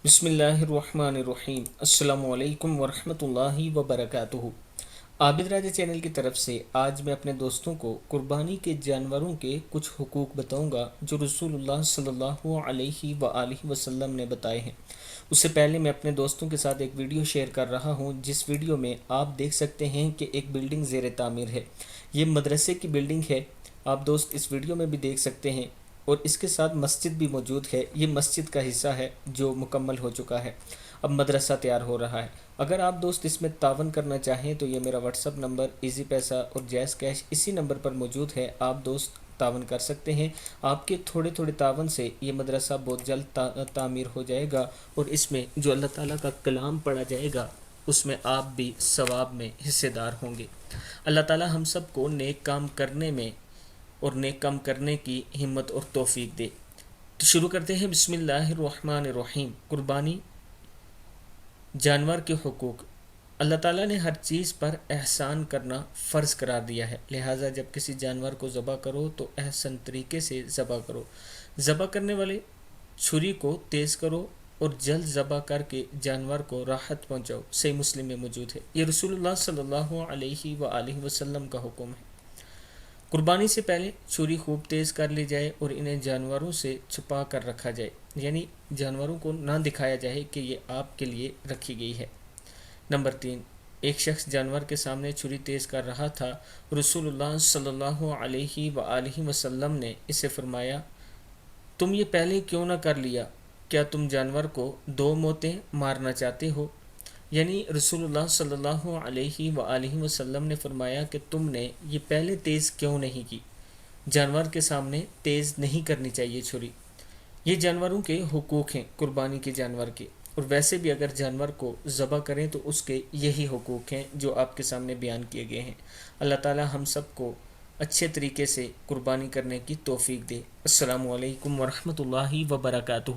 بسم اللہ الرحمن الرحیم۔ السلام علیکم ورحمۃ اللہ وبرکاتہ۔ عابد راجہ چینل کی طرف سے آج میں اپنے دوستوں کو قربانی کے جانوروں کے کچھ حقوق بتاؤں گا جو رسول اللہ صلی اللہ علیہ وآلہ وسلم نے بتائے ہیں۔ اس سے پہلے میں اپنے دوستوں کے ساتھ ایک ویڈیو شیئر کر رہا ہوں جس ویڈیو میں آپ دیکھ سکتے ہیں کہ ایک بلڈنگ زیر تعمیر ہے۔ یہ مدرسے کی بلڈنگ ہے، آپ دوست اس ویڈیو میں بھی دیکھ سکتے ہیں، اور اس کے ساتھ مسجد بھی موجود ہے۔ یہ مسجد کا حصہ ہے جو مکمل ہو چکا ہے، اب مدرسہ تیار ہو رہا ہے۔ اگر آپ دوست اس میں تعاون کرنا چاہیں تو یہ میرا واٹس ایپ نمبر ایزی پیسہ اور جیز کیش اسی نمبر پر موجود ہے، آپ دوست تعاون کر سکتے ہیں۔ آپ کے تھوڑے تھوڑے تعاون سے یہ مدرسہ بہت جلد تعمیر ہو جائے گا، اور اس میں جو اللہ تعالیٰ کا کلام پڑھا جائے گا اس میں آپ بھی ثواب میں حصے دار ہوں گے۔ اللہ تعالیٰ ہم سب کو نیک کام کرنے میں اور نیک کام کرنے کی ہمت اور توفیق دے۔ تو شروع کرتے ہیں۔ بسم اللہ الرحمن الرحیم۔ قربانی، جانور کے حقوق۔ اللہ تعالیٰ نے ہر چیز پر احسان کرنا فرض قرار دیا ہے، لہٰذا جب کسی جانور کو ذبح کرو تو احسن طریقے سے ذبح کرو۔ ذبح کرنے والے چھری کو تیز کرو اور جلد ذبح کر کے جانور کو راحت پہنچاؤ۔ صحیح مسلم میں موجود ہے۔ یہ رسول اللہ صلی اللہ علیہ وآلہ وسلم کا حکم ہے۔ قربانی سے پہلے چھری خوب تیز کر لی جائے اور انہیں جانوروں سے چھپا کر رکھا جائے، یعنی جانوروں کو نہ دکھایا جائے کہ یہ آپ کے لیے رکھی گئی ہے۔ نمبر 3، ایک شخص جانور کے سامنے چھری تیز کر رہا تھا، رسول اللہ صلی اللہ علیہ وآلہ وسلم نے اسے فرمایا، تم یہ پہلے کیوں نہ کر لیا؟ کیا تم جانور کو 2 موتیں مارنا چاہتے ہو؟ یعنی رسول اللہ صلی اللہ علیہ وآلہ وسلم نے فرمایا کہ تم نے یہ پہلے تیز کیوں نہیں کی؟ جانور کے سامنے تیز نہیں کرنی چاہیے چھری۔ یہ جانوروں کے حقوق ہیں، قربانی کے جانور کے، اور ویسے بھی اگر جانور کو ذبح کریں تو اس کے یہی حقوق ہیں جو آپ کے سامنے بیان کیے گئے ہیں۔ اللہ تعالی ہم سب کو اچھے طریقے سے قربانی کرنے کی توفیق دے۔ السلام علیکم ورحمۃ اللہ وبرکاتہ۔